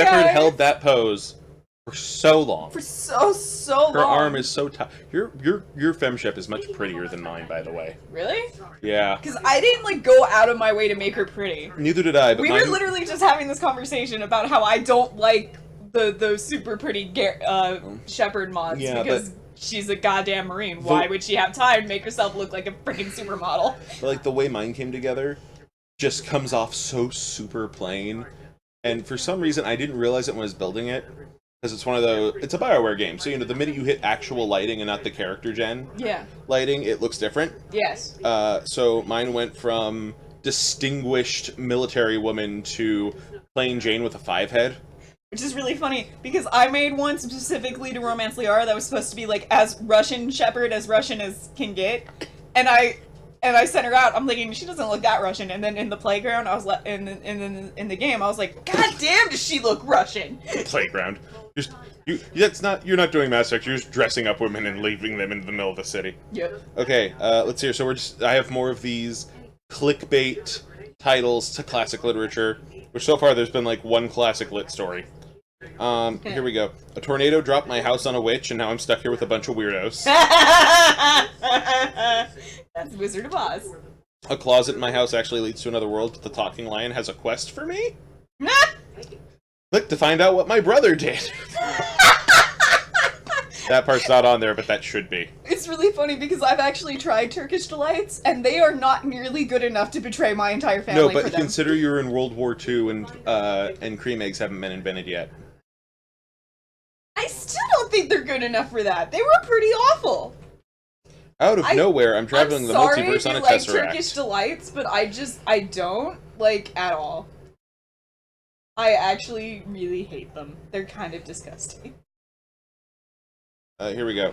Shepard held that pose for so long. For so long. Her arm is so tight. Your femshep is much prettier than mine, by the way. Really? Yeah. Because I didn't, like, go out of my way to make her pretty. Neither did I, but we were literally just having this conversation about how I don't like those super pretty Shepard mods because she's a goddamn Marine. Why would she have time to make herself look like a freaking supermodel? But, like, the way mine came together just comes off so super plain. And for some reason, I didn't realize it when I was building it. Because it's one of those, it's a BioWare game, so, you know, the minute you hit actual lighting and not the character gen lighting, it looks different. Yes. So mine went from distinguished military woman to plain Jane with a 5 head. Which is really funny, because I made one specifically to Romance Liara that was supposed to be, like, as Russian Shepard, as Russian as can get. And I sent her out. I'm thinking she doesn't look that Russian. And then in the playground, I was like, in the game, I was like, God damn, does she look Russian? Playground. You're not doing Mass Effect. You're just dressing up women and leaving them in the middle of the city. Yep. Okay. Let's see here. So I have more of these clickbait titles to classic literature, which so far there's been like one classic lit story. Here we go. A tornado dropped my house on a witch, and now I'm stuck here with a bunch of weirdos. That's Wizard of Oz. A closet in my house actually leads to another world, but the talking lion has a quest for me? Click to find out what my brother did. That part's not on there, but that should be. It's really funny because I've actually tried Turkish Delights, and they are not nearly good enough to betray my entire family. No, but for them. consider you're in World War II and cream eggs haven't been invented yet. I still don't think they're good enough for that. They were pretty awful. Out of nowhere, I'm traveling the multiverse on a like Tesseract. Turkish Delights, but I don't like at all. I actually really hate them. They're kind of disgusting. Here we go.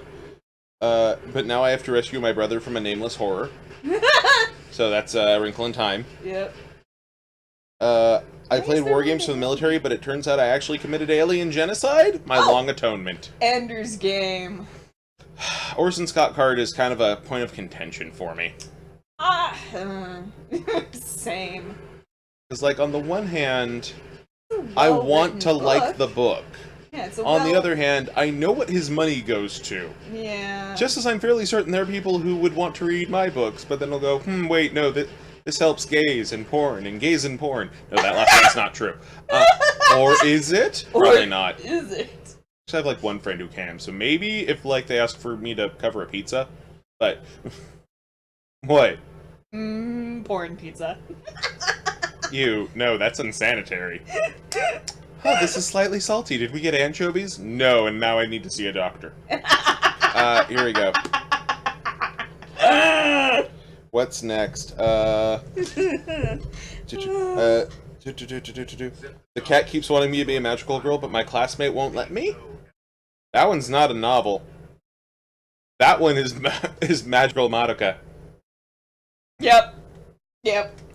But now I have to rescue my brother from a nameless horror. So that's a wrinkle in time. Yep. I played war games for the military, but it turns out I actually committed alien genocide? My long atonement. Ender's Game. Orson Scott Card is kind of a point of contention for me. Same. Because, like, on the one hand, I want to like the book. Yeah, it's on the other hand, I know what his money goes to. Yeah. Just as I'm fairly certain there are people who would want to read my books, but then they'll go, wait, no, this helps gays and porn, and gays and porn. No, that last one's not true. Or is it? Probably not. Is it? I have, like, one friend who can, so maybe if, like, they ask for me to cover a pizza, but... What? Porn pizza. No, that's unsanitary. Oh, this is slightly salty. Did we get anchovies? No, and now I need to see a doctor. Here we go. What's next? The cat keeps wanting me to be a magical girl, but my classmate won't let me? That one's not a novel. That one is Magical Madoka. Yep.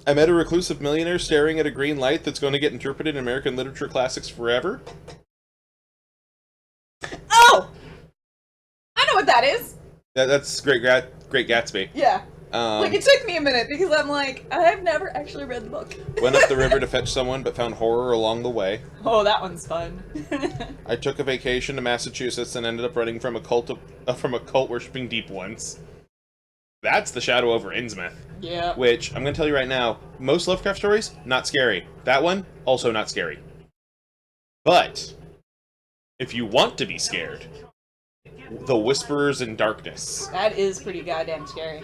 I met a reclusive millionaire staring at a green light that's going to get interpreted in American literature classics forever. Oh! I know what that is. That's Great Gatsby. Yeah. Like, it took me a minute, because I'm like, I've never actually read the book. Went up the river to fetch someone, but found horror along the way. Oh, that one's fun. I took a vacation to Massachusetts and ended up running from a cult worshipping deep ones. That's The Shadow over Innsmouth. Yeah. Which, I'm going to tell you right now, most Lovecraft stories, not scary. That one, also not scary. But, if you want to be scared, The Whisperers in Darkness. That is pretty goddamn scary.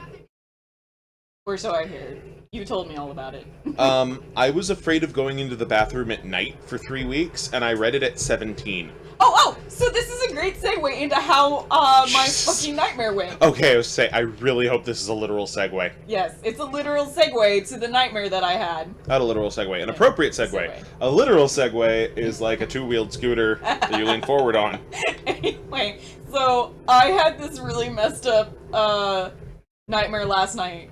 Or so I heard. You told me all about it. I was afraid of going into the bathroom at night for 3 weeks, and I read it at 17. Oh! So this is a great segue into how my fucking nightmare went. Okay, I was saying, I really hope this is a literal segue. Yes, it's a literal segue to the nightmare that I had. Not a literal segue, an appropriate segue. A literal segue is like a two-wheeled scooter that you lean forward on. Anyway, so I had this really messed up nightmare last night.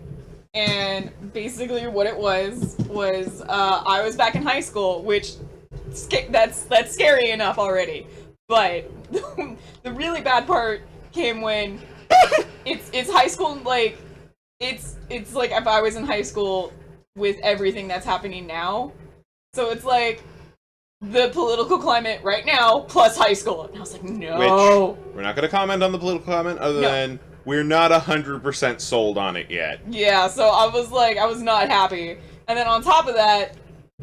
And basically what it was I was back in high school, which that's scary enough already. But the really bad part came when it's high school, like it's like if I was in high school with everything that's happening now. So it's like the political climate right now plus high school. And I was like, no. Which, we're not going to comment on the political climate other No. than we're not 100% sold on it yet. Yeah, so I was like, I was not happy. And then on top of that...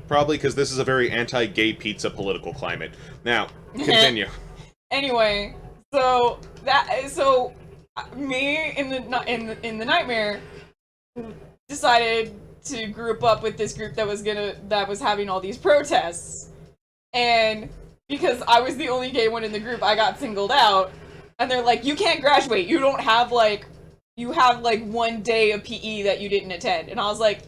Probably because this is a very anti-gay pizza political climate. Now, continue. Anyway, me in the nightmare decided to group up with this group that was having all these protests. And because I was the only gay one in the group, I got singled out. And they're like, you can't graduate. You don't have you have 1 day of PE that you didn't attend. And I was like,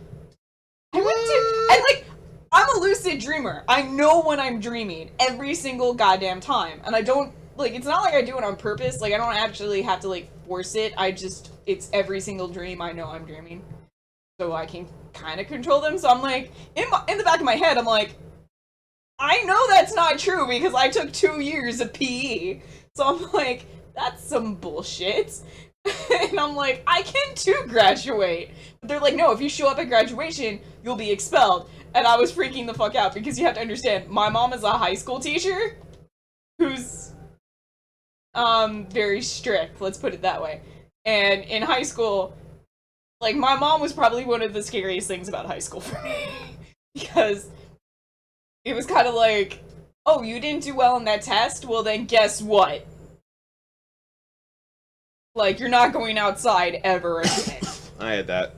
I went to, and I'm a lucid dreamer. I know when I'm dreaming every single goddamn time. And I don't, it's not like I do it on purpose. I don't actually have to, force it. It's every single dream I know I'm dreaming. So I can kind of control them. So I'm like, in the back of my head, I'm like, I know that's not true because I took 2 years of PE. So I'm like, that's some bullshit. And I'm like, I can too graduate. But they're like, no, if you show up at graduation, you'll be expelled. And I was freaking the fuck out because you have to understand, my mom is a high school teacher who's very strict, let's put it that way. And in high school, my mom was probably one of the scariest things about high school for me. Because it was kind of like, oh, you didn't do well in that test? Well, then guess what? You're not going outside ever again. I had that.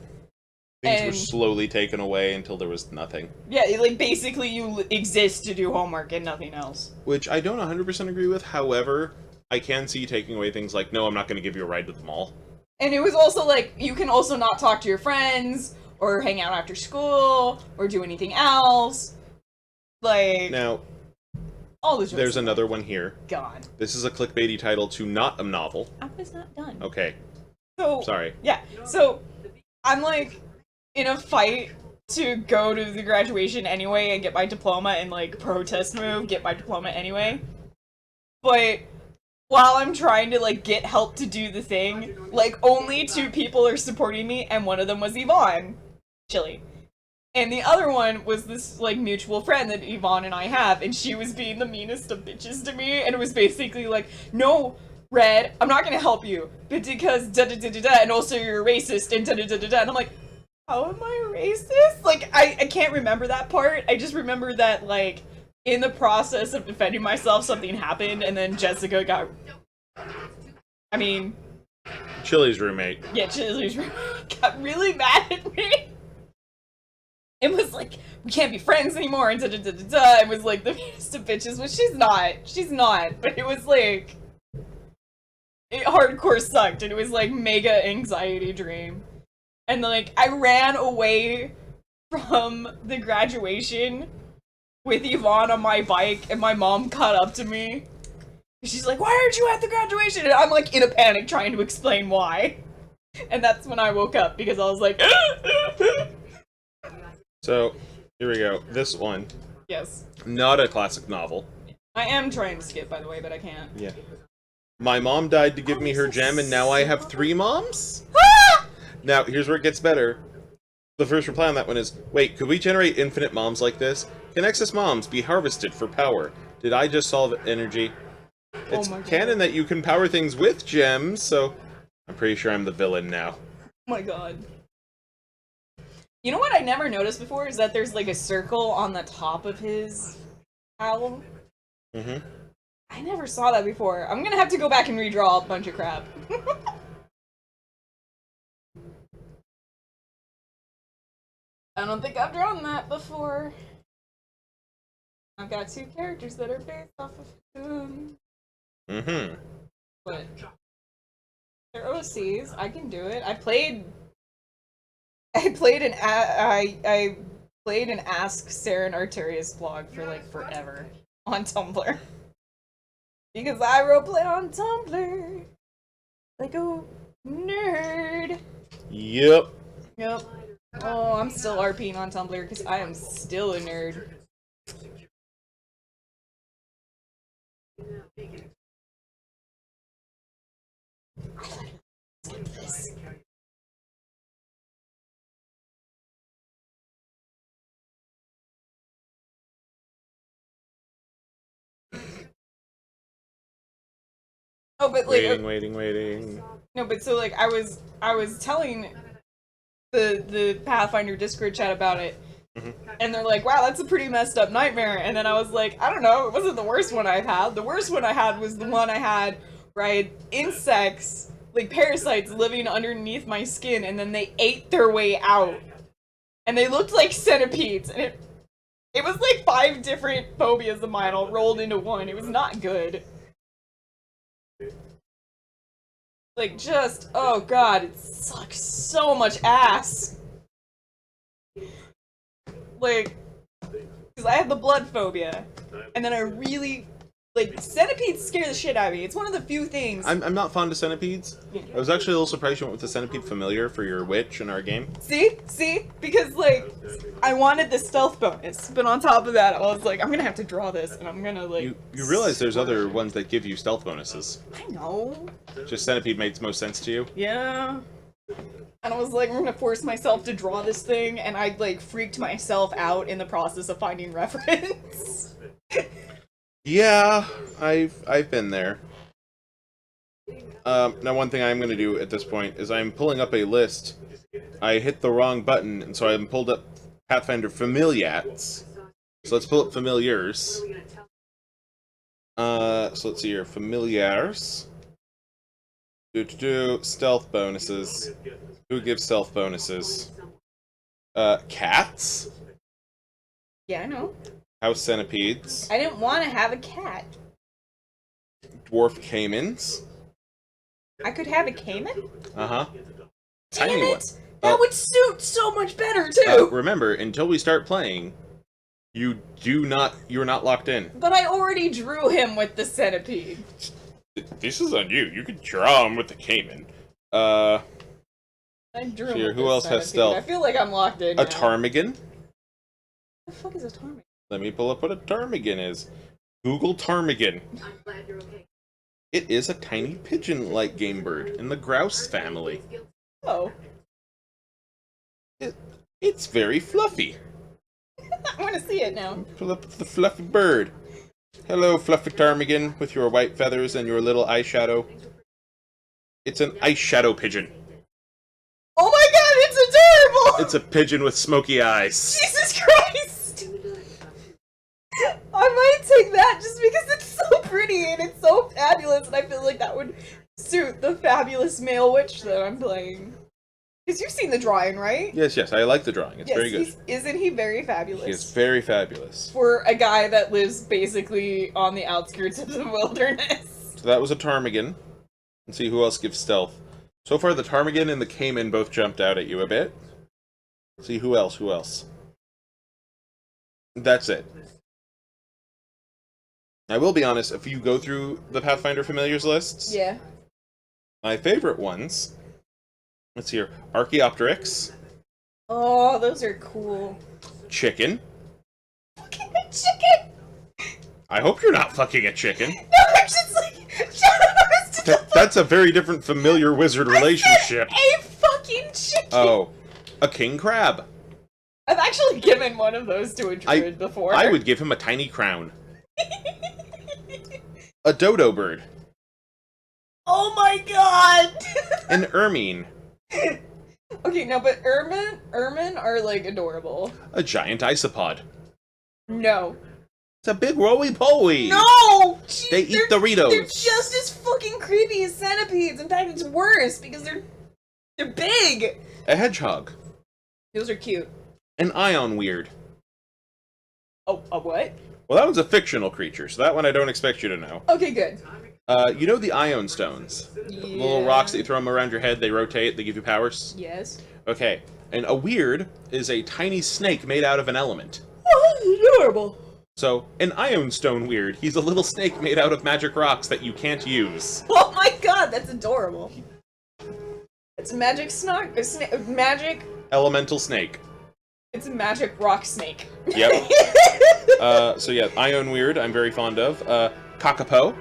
Things were slowly taken away until there was nothing. Yeah, basically you exist to do homework and nothing else. Which I don't 100% agree with, however, I can see taking away things like, no, I'm not going to give you a ride to the mall. And it was also you can also not talk to your friends, or hang out after school, or do anything else. Now, all the there's another one here. God. This is a clickbaity title to not a novel. I was not done. Okay. So... Sorry. Yeah, so I'm in a fight to go to the graduation anyway and get my diploma and protest move, get my diploma anyway. But while I'm trying to get help to do the thing, only 2 people are supporting me, and one of them was Yvonne. Chili. And the other one was this mutual friend that Yvonne and I have, and she was being the meanest of bitches to me, and it was basically no, Red, I'm not gonna help you, but because da-da-da-da-da, and also you're a racist, and da-da-da-da-da, and I'm like, how am I racist? I can't remember that part. I just remember that, in the process of defending myself, something happened, and then Jessica got... I mean... Chili's roommate. Yeah, Chili's roommate got really mad at me. It was we can't be friends anymore, and da-da-da-da-da. It was the meanest of bitches, which she's not. She's not. But it was it hardcore sucked, and it was mega anxiety dream. And I ran away from the graduation with Yvonne on my bike, and my mom caught up to me. She's like, why aren't you at the graduation? And I'm in a panic trying to explain why. And that's when I woke up, because I was like, So, here we go. This one. yes. Not a classic novel. I am trying to skip, by the way, but I can't. Yeah. My mom died to give me her gem, and now I have 3 moms? Now, here's where it gets better. The first reply on that one is, wait, could we generate infinite moms like this? Can excess moms be harvested for power? Did I just solve energy? It's canon that you can power things with gems, so I'm pretty sure I'm the villain now. Oh my god. You know what I never noticed before is that there's a circle on the top of his owl. Mm-hmm. I never saw that before. I'm gonna have to go back and redraw a bunch of crap. I don't think I've drawn that before. I've got 2 characters that are based off of him. Mm-hmm. But they're OCs. I can do it. I played an Ask Sarah and Arterius blog for forever on Tumblr. Because I roleplay on Tumblr like a nerd. Yep. Yep. Oh, I'm still RPing on Tumblr because I am still a nerd. Oh, but like Waiting. no, but so like I was telling the Pathfinder Discord chat about it, and they're like, "Wow, that's a pretty messed up nightmare." And then I was like, "I don't know, it wasn't the worst one I've had. The worst one I had was the one I had where I had insects, like parasites, living underneath my skin, and then they ate their way out, and they looked like centipedes, and it was like 5 different phobias of mine all rolled into one. It was not good." Like, just, oh god, it sucks so much ass. Like, because I have the blood phobia, and then I really, like, centipedes scare the shit out of me. It's one of the few things. I'm not fond of centipedes. I was actually a little surprised you went with the centipede familiar for your witch in our game. See? Because, like, I wanted the stealth bonus, but on top of that, I was like, I'm gonna have to draw this, and I'm gonna, like... You realize there's other ones that give you stealth bonuses. I know. Just centipede makes most sense to you? Yeah. And I was like, I'm gonna force myself to draw this thing, and I, like, freaked myself out in the process of finding reference. Yeah, I've been there. Now one thing I'm gonna do at this point is I'm pulling up a list. I hit the wrong button, and so I'm pulled up Pathfinder Familiats. So let's pull up Familiars. So let's see here. Familiars. Stealth bonuses. Who gives stealth bonuses? Cats? Yeah, I know. House centipedes. I didn't want to have a cat. Dwarf caimans. I could have a caiman? Uh-huh. Damn Tiny it! one. That would suit so much better, too! Remember, until we start playing, you're not locked in. But I already drew him with the centipede. This is on you. You could draw him with the caiman. I drew him Here, with who the else has centipede. stealth? I feel like I'm locked in A now. ptarmigan. What the fuck is a ptarmigan? Let me pull up what a ptarmigan is. Google ptarmigan. I'm glad you're okay. It is a tiny pigeon-like game bird in the grouse family. Oh. It's very fluffy. I want to see it now. Pull up the fluffy bird. Hello, fluffy ptarmigan, with your white feathers and your little eyeshadow. It's an ice shadow pigeon. Oh my god, it's adorable! It's a pigeon with smoky eyes. Jesus Christ! I might take that just because it's so pretty and it's so fabulous, and I feel like that would suit the fabulous male witch that I'm playing. Because you've seen the drawing, right? Yes, I like the drawing. It's very good. Isn't he very fabulous? He is very fabulous. For a guy that lives basically on the outskirts of the wilderness. So that was a ptarmigan. Let's see who else gives stealth. So far, the ptarmigan and the caiman both jumped out at you a bit. Let's see who else. That's it. I will be honest, if you go through the Pathfinder Familiars lists, Yeah. my favorite ones, let's see here, Archaeopteryx, Oh, those are cool. chicken. Fucking a chicken! I hope you're not fucking a chicken. No, I'm just like, That's a very different familiar wizard relationship. a fucking chicken! Oh, a king crab. I've actually given one of those to a druid before. I would give him a tiny crown. A dodo bird. Oh my god! An ermine. Okay, no, but ermine are, like, adorable. A giant isopod. No. It's a big roly-poly. No! They eat Doritos. They're just as fucking creepy as centipedes. In fact, it's worse because they're big. A hedgehog. Those are cute. An ion weird. Oh, a what? Well, that one's a fictional creature, so that one I don't expect you to know. Okay, good. You know the ion stones? Yeah. The little rocks that you throw them around your head, they rotate, they give you powers? Yes. Okay. And a weird is a tiny snake made out of an element. Oh, that's adorable. So, an ion stone weird. He's a little snake made out of magic rocks that you can't use. Oh my god, that's adorable. It's a magic magic. Elemental snake. It's a magic rock snake. Yep. So yeah, ion weird, I'm very fond of. Kakapo.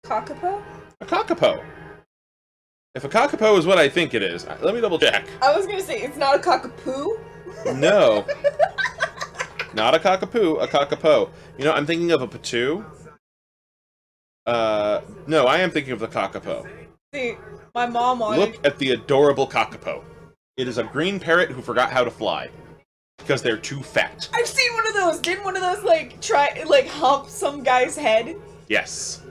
Kakapo? A kakapo. If a kakapo is what I think it is, let me double check. I was gonna say, it's not a cockapoo. No. Not a cockapoo, a kakapo. You know, I'm thinking of a patoo. No, I am thinking of the kakapo. See, my mom wanted... Look at the adorable kakapo. It is a green parrot who forgot how to fly. Because they're too fat. I've seen one of those! Didn't one of those, hump some guy's head? Yes.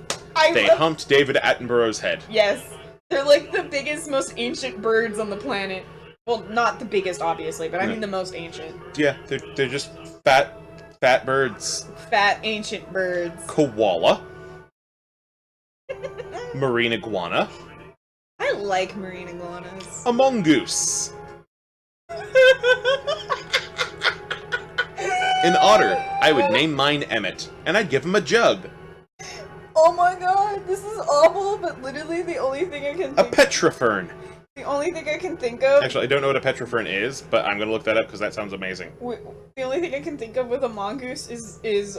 They humped David Attenborough's head. Yes. They're like the biggest, most ancient birds on the planet. Well, not the biggest, obviously, but I mean the most ancient. Yeah, they're just fat birds. Fat, ancient birds. Koala. Marine iguana. I like marine iguanas. A mongoose. An otter. I would name mine Emmett, and I'd give him a jug. Oh my god, this is awful, but literally the only thing I can think... A petrifern. The only thing I can think of... Actually, I don't know what a petrifern is, but I'm gonna look that up because that sounds amazing. The only thing I can think of with a mongoose is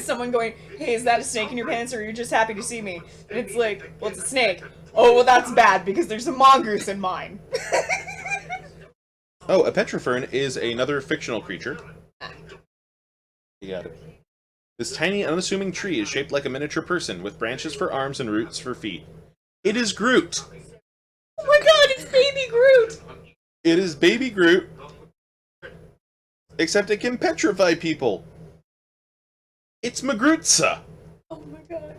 someone going, hey, is that a snake in your pants, or are you just happy to see me? And it's like, well, it's a snake. Oh, well, that's bad, because there's a mongoose in mine. Oh, a petrifern is another fictional creature. You got it. This tiny, unassuming tree is shaped like a miniature person, with branches for arms and roots for feet. It is Groot! Oh my god, it's Baby Groot! It is Baby Groot, except it can petrify people. It's Magrutza! Oh my god.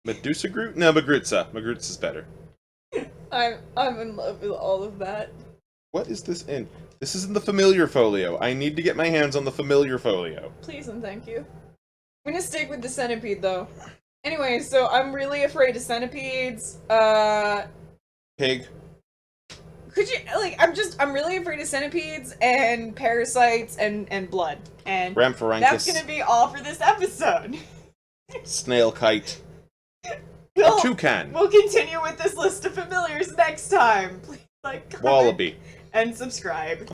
Medusa Groot? No, Magrutza. Magrutza's better. I'm in love with all of that. What is this in? This is in the familiar folio. I need to get my hands on the familiar folio. Please and thank you. I'm gonna stick with the centipede, though. Anyway, so I'm really afraid of centipedes. Pig. Could you, I'm really afraid of centipedes and parasites and blood. And Rhamphorhynchus. That's gonna be all for this episode. Snail kite. A toucan. We'll continue with this list of familiars next time. Please, comment, Wallaby. and subscribe.